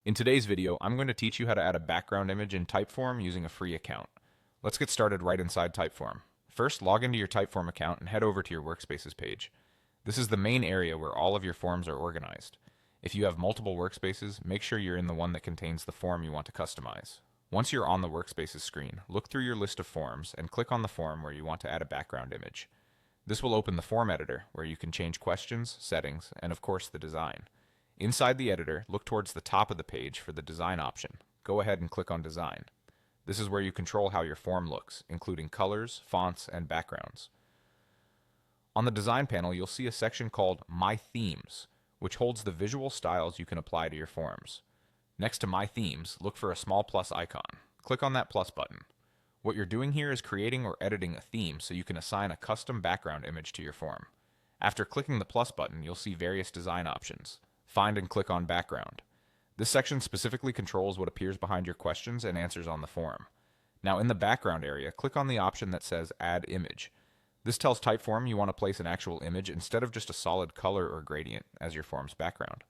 In today's video, I'm going to teach you how to add a background image in Typeform using a free account. Let's get started right inside Typeform. First, log into your Typeform account and head over to your Workspaces page. This is the main area where all of your forms are organized. If you have multiple workspaces, make sure you're in the one that contains the form you want to customize. Once you're on the Workspaces screen, look through your list of forms and click on the form where you want to add a background image. This will open the form editor, where you can change questions, settings, and of course the design. Inside the editor, look towards the top of the page for the design option. Go ahead and click on design. This is where you control how your form looks, including colors, fonts, and backgrounds. On the design panel, you'll see a section called My Themes, which holds the visual styles you can apply to your forms. Next to My Themes, look for a small plus icon. Click on that plus button. What you're doing here is creating or editing a theme so you can assign a custom background image to your form. After clicking the plus button, you'll see various design options. Find and click on Background. This section specifically controls what appears behind your questions and answers on the form. Now in the background area, click on the option that says Add Image. This tells Typeform you want to place an actual image instead of just a solid color or gradient as your form's background.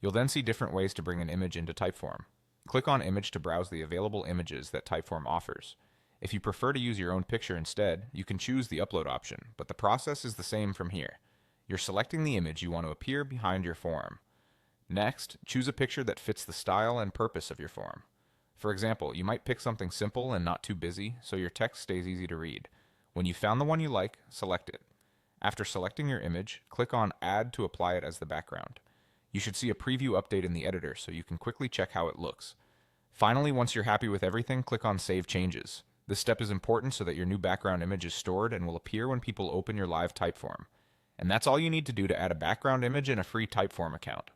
You'll then see different ways to bring an image into Typeform. Click on Image to browse the available images that Typeform offers. If you prefer to use your own picture instead, you can choose the upload option, but the process is the same from here. You're selecting the image you want to appear behind your form. Next, choose a picture that fits the style and purpose of your form. For example, you might pick something simple and not too busy, so your text stays easy to read. When you've found the one you like, select it. After selecting your image, click on Add to apply it as the background. You should see a preview update in the editor so you can quickly check how it looks. Finally, once you're happy with everything, click on Save Changes. This step is important so that your new background image is stored and will appear when people open your live Typeform. And that's all you need to do to add a background image in a free Typeform account.